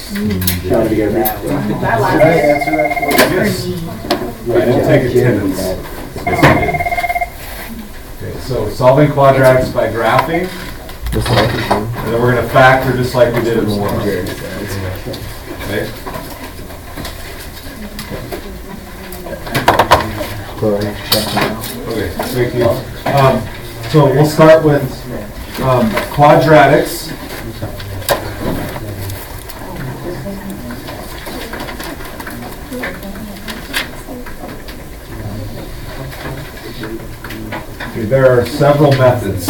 Trying to get that. Can I answer that? Yes. I didn't take attendance. Yes, I did. Okay, so solving quadratics by graphing. And then we're going to factor just like we did in the warm-up. Okay? Okay, thank you. So we'll start with quadratics. Okay, there are several methods.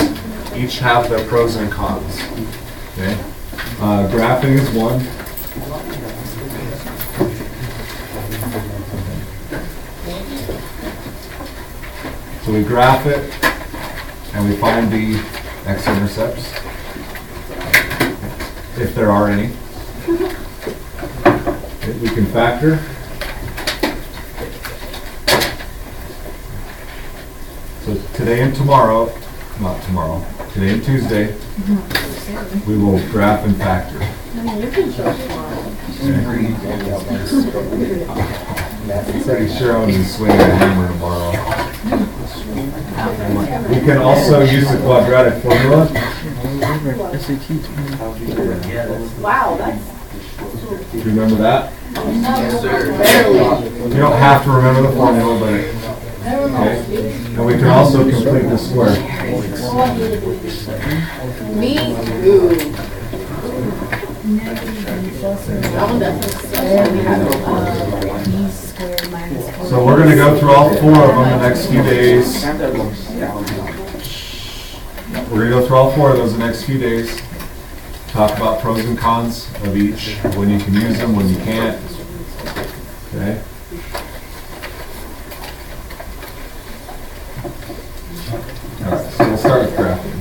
Each have their pros and cons. Okay, graphing is one. So we graph it, and we find the x-intercepts, if there are any. Okay, we can factor. So today and tomorrow, not tomorrow, today and Tuesday, we will graph and factor. I'm pretty sure I'm going to swing a hammer tomorrow. We can also use the quadratic formula. Wow, that's... Do you remember that? Yes, sir. You don't have to remember the formula, but okay. And we can also complete the square. Me? Ooh. So we're going to go through all four of them the next few days. We're going to go through all four of those the next few days. Talk about pros and cons of each, when you can use them, when you can't. Okay. All right, so we'll start with graphing.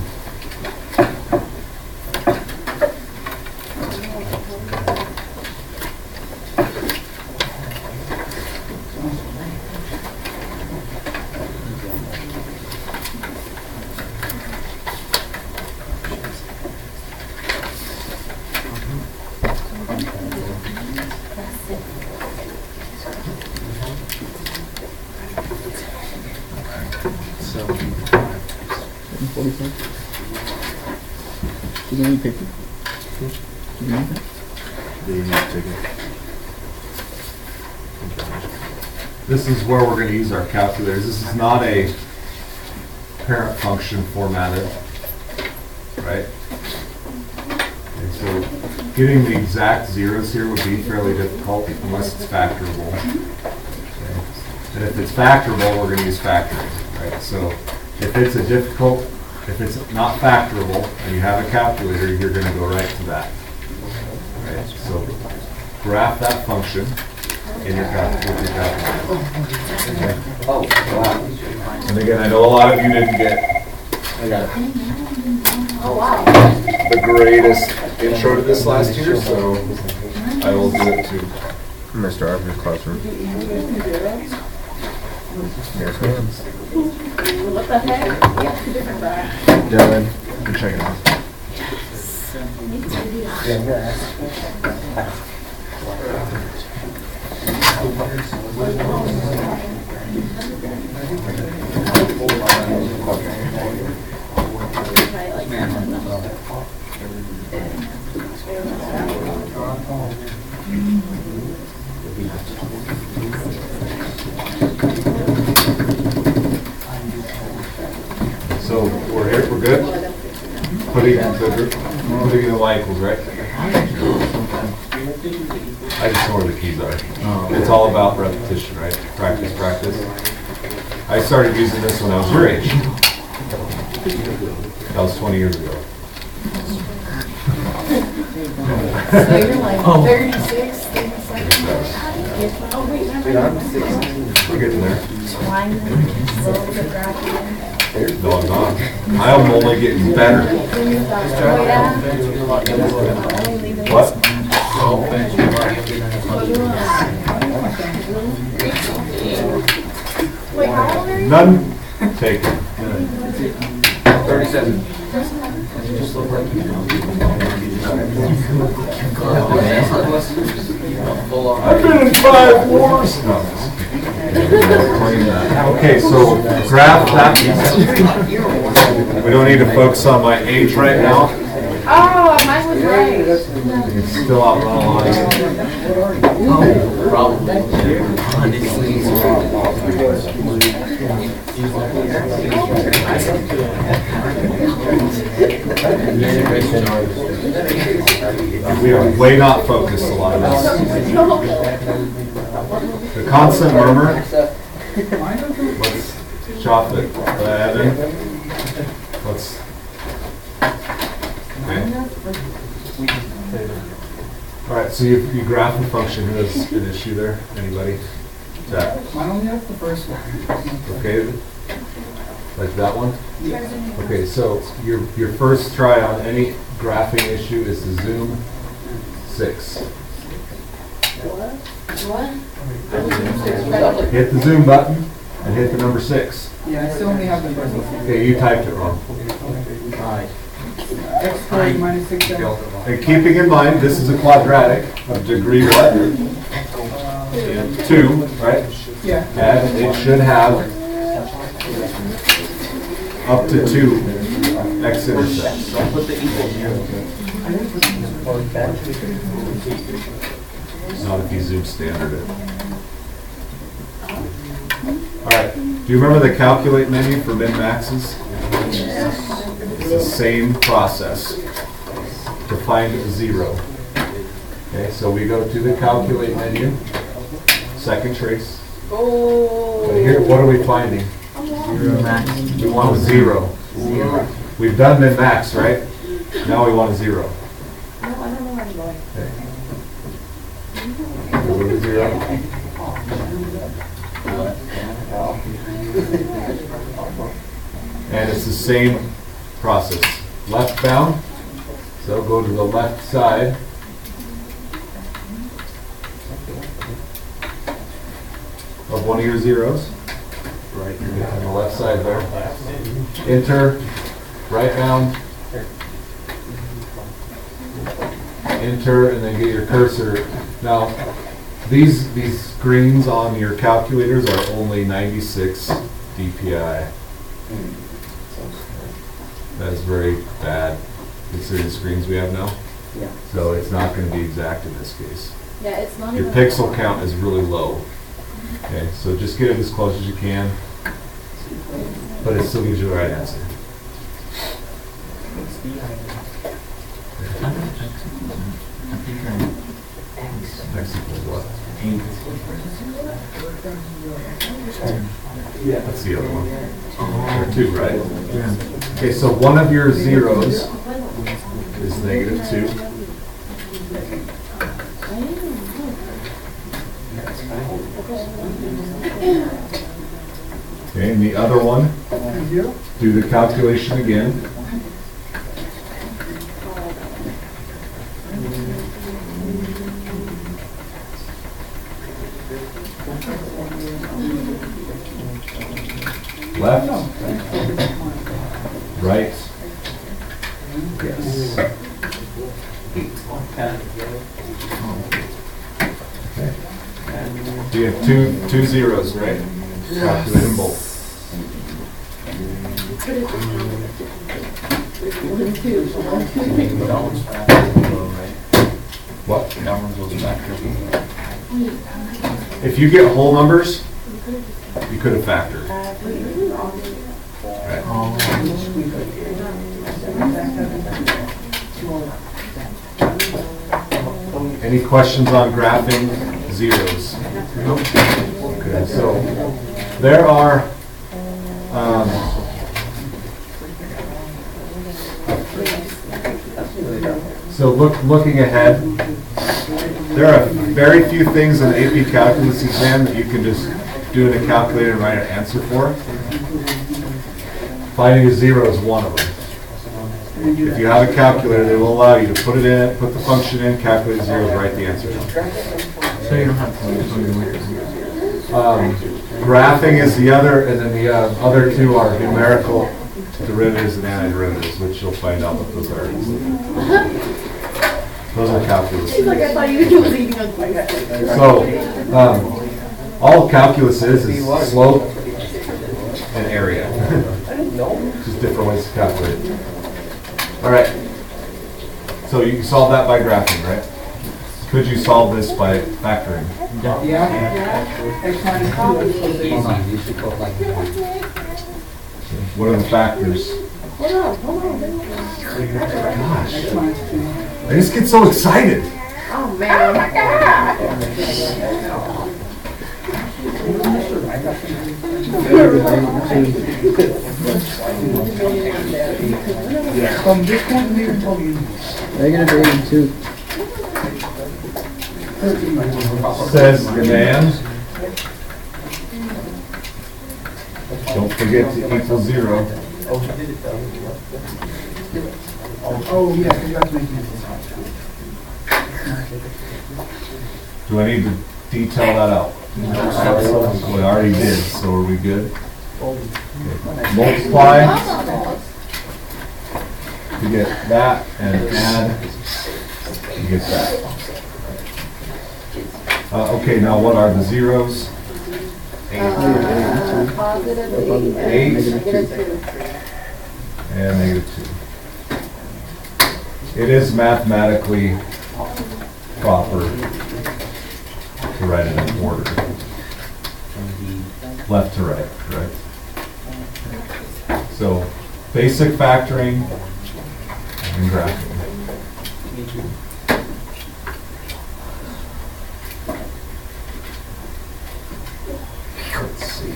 Is there any paper? This is where we're going to use our calculators. This is not a parent function formatted, right? And so getting the exact zeros here would be fairly difficult unless it's factorable. Okay. And if it's factorable, we're going to use factoring, right? So if it's not factorable and you have a calculator, you're going to go right to that. Right? So graph that function in your calculator. Okay. Oh, wow. And again, I know a lot of you didn't get I got it. Oh, wow. the greatest intro to this last year, so I will do it too. Mr. Arthur's classroom. Yes, ma'am. What the heck? Yeah, two different bags. Dylan, good checking out. Yeah, yeah. So we're here, we're good? Putting in the y equals, right? I just know where the keys are. It's all about repetition, right? Practice, practice. I started using this when I was your age. That was 20 years ago. So you're like 36, 37? Oh, wait, remember? I'm 16. We're getting there. Swine, No, I'm not. I'm only getting better. What? Wait, how old are you? None taken. 37. I've been in 5 wars. No. Okay, so graph that. We don't need to focus on my age right now. Oh, mine was right. It's still out on We are way not focused a lot of us. The constant murmur. Let's chop it. Evan. Let's. Okay. All right. So you graph the function. Who has an issue there? Anybody? That. Mine only has the first one. Okay. Like that one? Okay, so your first try on any graphing issue is to zoom 6. What? Hit the zoom button and hit the number 6. Yeah, I still only have the first one. Okay, you typed it wrong. X squared minus 6x. And keeping in mind, this is a quadratic of degree what? 2, right? Yeah. And it should have up to 2 x-intercepts. Not if you zoom standard it. Alright, do you remember the calculate menu for min-maxes? It's the same process to find 0. Okay, so we go to the calculate menu, second trace. But here, what are we finding? We want a 0. We've done min-max, right? Now we want a 0. No, I don't know where I'm going. Okay. Go to 0. And it's the same process. Left bound. So go to the left side. Of one of your zeros. Right on the left side there. Enter, right bound. Enter, and then get your cursor. Now, these screens on your calculators are only 96 DPI. That's very bad considering the screens we have now. Yeah. So it's not going to be exact in this case. Yeah, it's not Your even. pixel count is really low. Okay, so just get it as close as you can, but it still gives you the right answer. X equals what? That's the other one. There are 2, right? Okay, so one of your zeros is -2. Okay, and the other one, do the calculation again. Left, right, yes. Okay. So you have two zeros, right? Calculate them both. What? If you get whole numbers, you could have factored. Right. Any questions on graphing zeros? Okay, so there are looking ahead, there are very few things in the AP Calculus exam that you can just do in a calculator and write an answer for. Finding a 0 is one of them. If you have a calculator, they will allow you to put it in, put the function in, calculate zeros, write the answer down. So you don't have to Graphing is the other, and then the other 2 are numerical derivatives and antiderivatives, which you'll find out what those are. Those are calculus. He's like, I thought you was eating a quick. So, all calculus is slope and area. Just different ways to calculate it. All right. So you can solve that by graphing, right? Could you solve this by factoring? Yeah. X minus 2 is equal to Hold on, you should go like What are the factors? Hold on. Gosh, X minus 2. I just get so excited. Oh, man. From this point, we even told you. Negative 82. Says demand. Don't forget to equal 0. Oh, yeah, because you have to make it. Do I need to detail that out? Well, I already did, so are we good? Okay. Multiply. You get that, and add. You get that. Okay, now what are the zeros? Positive 8. 8. Negative 2. And negative 2. It is mathematically proper to write it in order. Left to right, right? So, basic factoring and graphing. Let's see.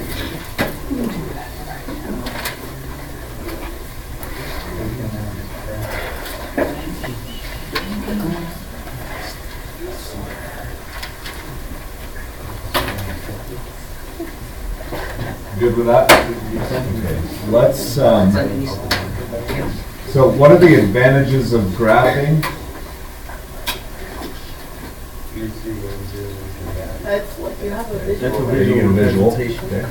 Good with that? Okay. Let's, so what are the advantages of graphing? That's what you have a visual. Okay, you get a visual. Okay.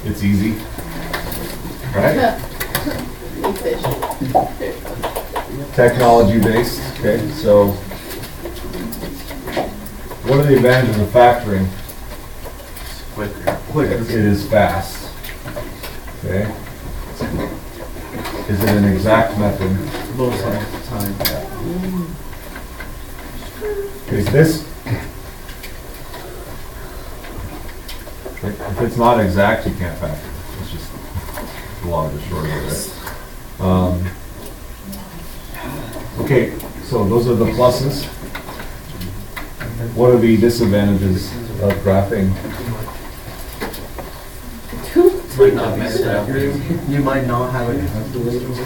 It's easy, right? Technology based, okay, so what are the advantages of factoring? Quicker. It is fast, okay? Is it an exact method? Most of the time. Is this, if it's not exact, you can't factor. It's just the long and the short of it. Okay, so those are the pluses. What are the disadvantages of graphing? Might not be so accurate. You might not have a calculator with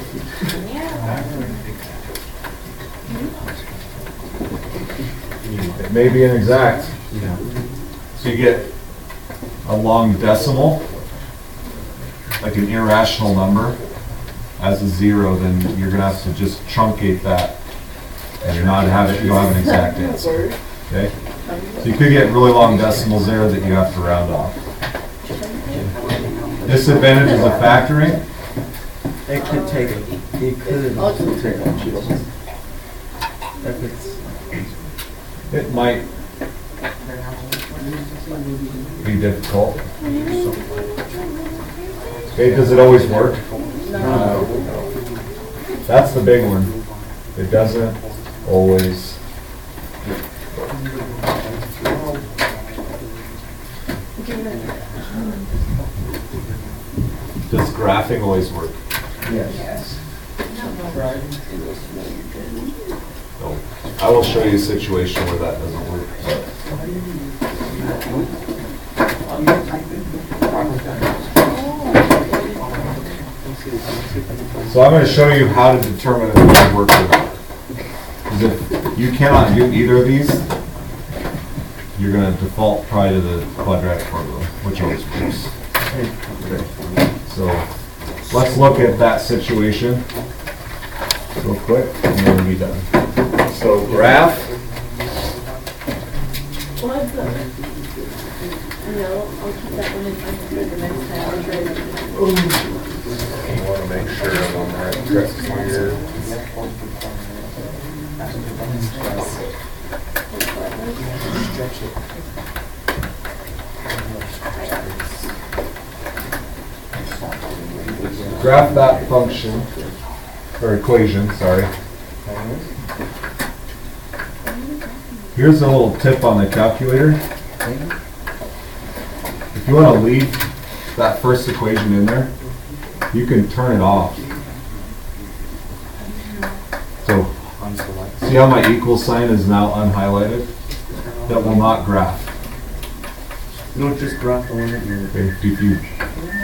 It may be inexact. you. Yeah. So you get a long decimal, like an irrational number, as a 0, then you're gonna have to just truncate that, and you don't have an exact answer. Okay? So you could get really long decimals there that you have to round off. Disadvantages of factoring? It could take, it could also take if it's, It might be difficult. Okay, does it always work? No. That's the big one. It doesn't always. Does graphing always work? Yes. No. I will show you a situation where that doesn't work. So I'm going to show you how to determine if it works or not. Because if you cannot do either of these, you're going to default probably to the quadratic formula, which always works. Okay. So let's look at that situation real quick, and then we'll be done. So graph. What's the? No, I'll keep that one in mind for the next time. I'll try it. want to make sure I'm on the right track here. Graph that function, or equation, sorry. Here's a little tip on the calculator. If you want to leave that first equation in there, you can turn it off. So, see how my equal sign is now unhighlighted? That will not graph. You don't just graph the one that you're. Okay, if you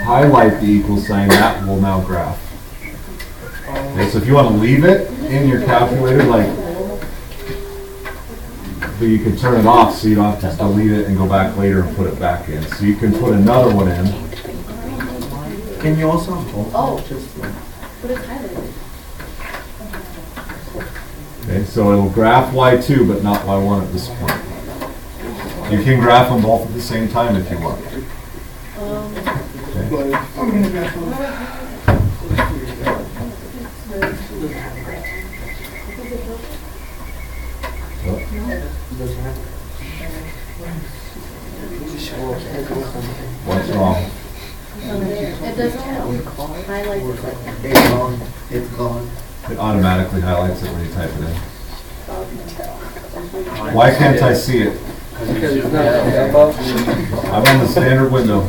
highlight the equal sign, that will now graph. Okay, so if you want to leave it in your calculator, but you can turn it off so you don't have to delete it and go back later and put it back in. So you can put another one in. Can you also have both? Oh. Just What is highlighted? Okay, so it'll graph Y2 but not Y1 at this point. You can graph them both at the same time if you want. Okay. What's wrong? It doesn't highlight it. it's gone. It's gone. It automatically highlights it when you type it in. Why can't I see it? Because it's not above. I'm on the standard window.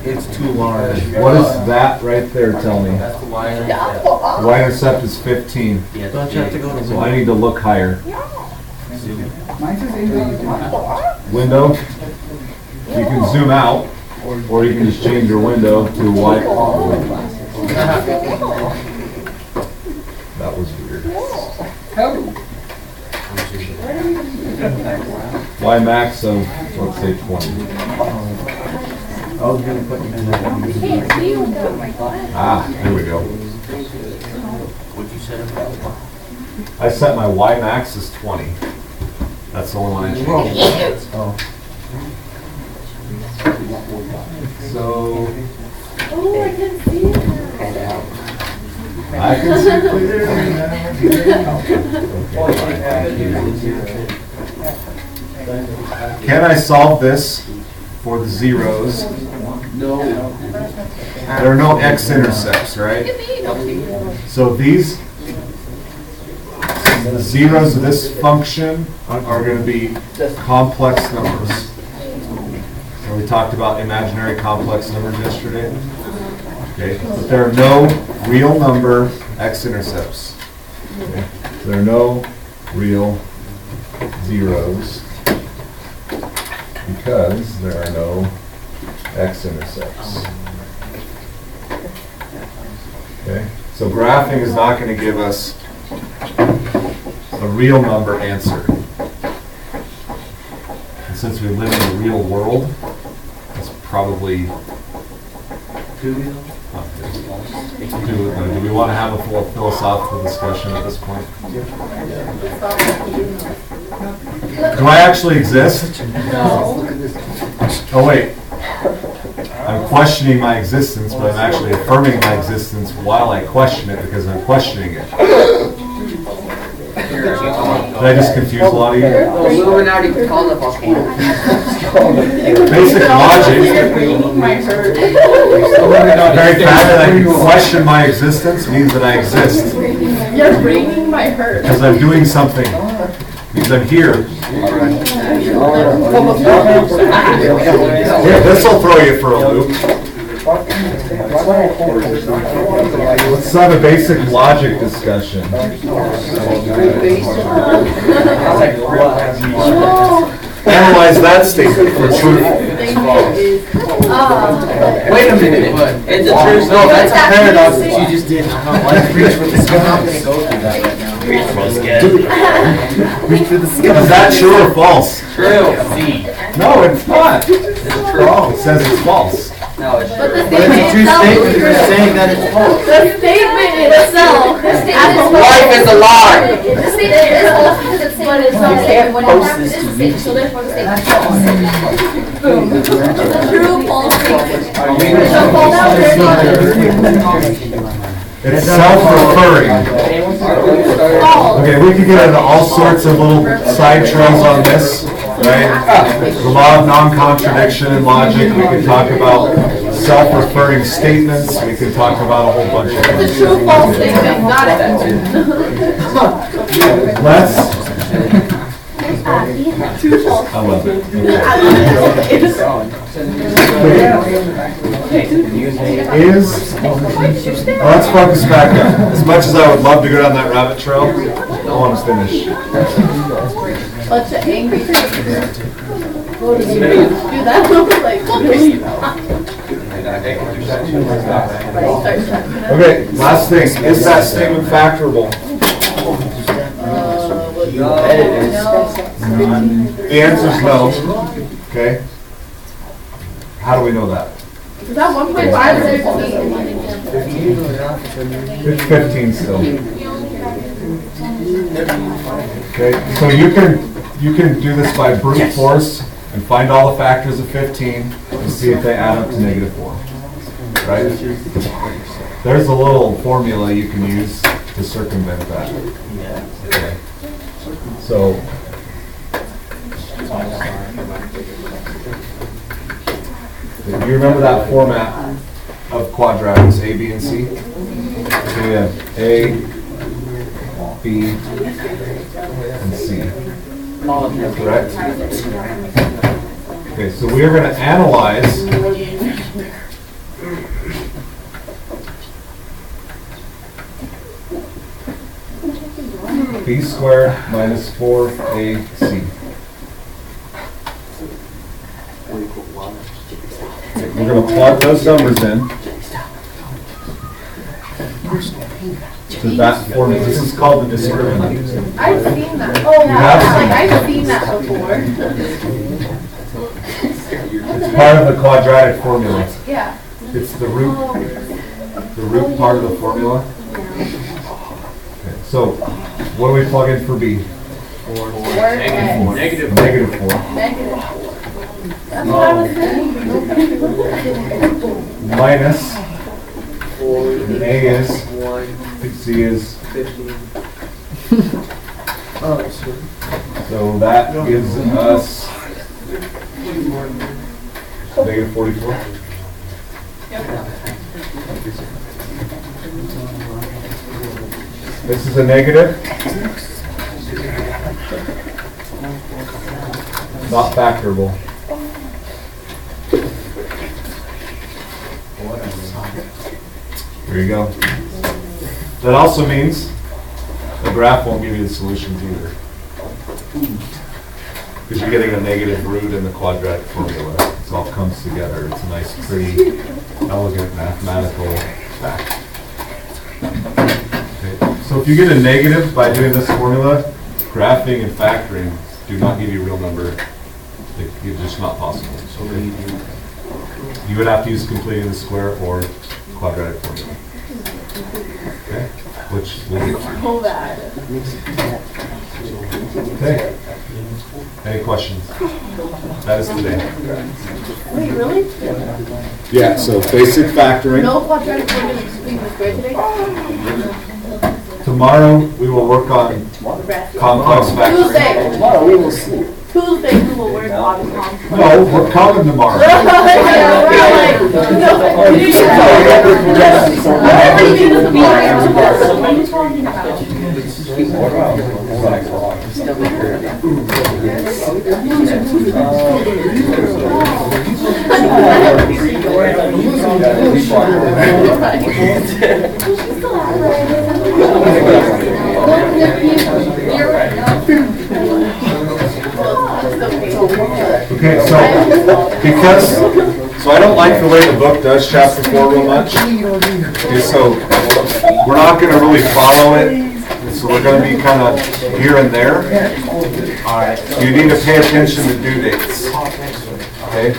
It's too large. What does that right there tell me? That's the wire. Y-intercept is 15, Yeah, Don't you have to go to so I need to look higher. Mine says Window, you can zoom out, or you can just change your window to Y. That was weird. Y max of, let's say 20. I was gonna put you in there. Can't see without my glasses. Ah, here we go. What'd you set up? I set my Y max as 20. That's the only one I changed. Oh. So, Oh, I can see it. I can see clearly. Can I solve this for the zeros? No. There are no x-intercepts, right? So these, the zeros of this function are going to be complex numbers. And we talked about imaginary complex numbers yesterday. Okay, but there are no real number x-intercepts. Okay? There are no real zeros because there are no x-intercepts. Okay, so graphing is not going to give us a real number answer. And since we live in the real world, it's probably do we want to have a full philosophical discussion at this point? Do I actually exist? No. Oh wait. I'm questioning my existence, but I'm actually affirming my existence while I question it because I'm questioning it. Did I just confuse a lot of you? The Illuminati could call the volcano. Basic logic. My hurt. The very fact that I can question my existence means that I exist. You're bringing my hurt. Because I'm doing something. Because I'm here. Here, this will throw you for a loop. Let's have a basic logic discussion. Analyze that statement for truth. Wait a minute, but it's a truth. No, that's a paradox that you just did. Let's reach for the sky. I'm gonna go through that right now. Reach for the sky. Reach for the Is sky. that true or false? True. C. No, it's not. It says it's false. No, it's But true. the But it's a true statement statement. itself You're saying that it's false. The statement itself. Life is a lie. The statement is false because it's what it's not statement. When it happens, it's a statement. So therefore, the statement is false. Boom. It's a true false statement. It's a false statement. It's self-referring. Okay, we could get into all sorts of little side trails on this, right? The law of non-contradiction in logic, we could talk about self-referring statements, we could talk about a whole bunch of It's a things. true false statement, got it. Let's, True false. I love it. Is, let's focus back up. As much as I would love to go down that rabbit trail, I want to finish. Bunch of angry people. Do that, like, Okay, last thing, is that statement factorable? The answer is no. Okay. How do we know that? Is that 1.5 or 15? It's 15 still. Okay, so you can do this by brute force and find all the factors of 15 and see if they add up to -4. Right? There's a little formula you can use to circumvent that. Okay. So you remember that format of quadratics, A, B, and C? So we have A, B, and C. Correct? Okay, so we are going to analyze B squared minus 4AC. We're going to plug those numbers in to that formula. This is called the discriminant. I've seen that. Oh, You have yeah. seen Like, I've seen that before. It's part of the quadratic formula. Yeah. It's the root part of the formula. Okay, so what do we plug in for B? Negative. -4. Negative. That's what I was saying. Minus, and A is, C is, so that gives us -44. This is a negative. Not factorable. There you go. That also means the graph won't give you the solutions either. Because you're getting a negative root in the quadratic formula. It all comes together. It's a nice, pretty, elegant mathematical fact. Okay. So if you get a negative by doing this formula, graphing and factoring do not give you a real number. It's just not possible. So you would have to use completing the square or quadratic formula. Okay, which will get you. So bad. Okay. Any questions? That is today. Wait, really? Yeah, so basic factoring. No quadratic formula between the square today? Tomorrow we will work on complex factoring. Tuesday. Tomorrow we will see. Tuesday we will work on complex. No, we're coming tomorrow. Okay, so I don't like the way the book does chapter 4 real much. Okay, so we're not going to really follow it. So we're going to be kind of here and there. You need to pay attention to due dates. Okay.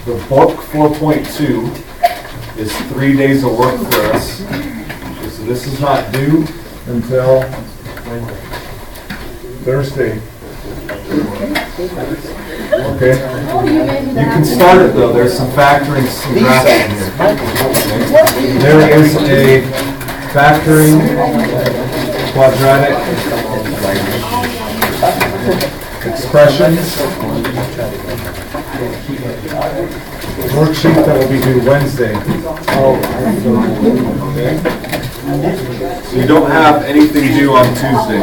The book 4.2 is 3 days of work for us. Okay, so this is not due until Thursday. Okay. You can start it though. There's some factoring, some graphing here. Okay. There is a factoring, quadratic expressions. Worksheet that will be due Wednesday. Okay. So you don't have anything due on Tuesday.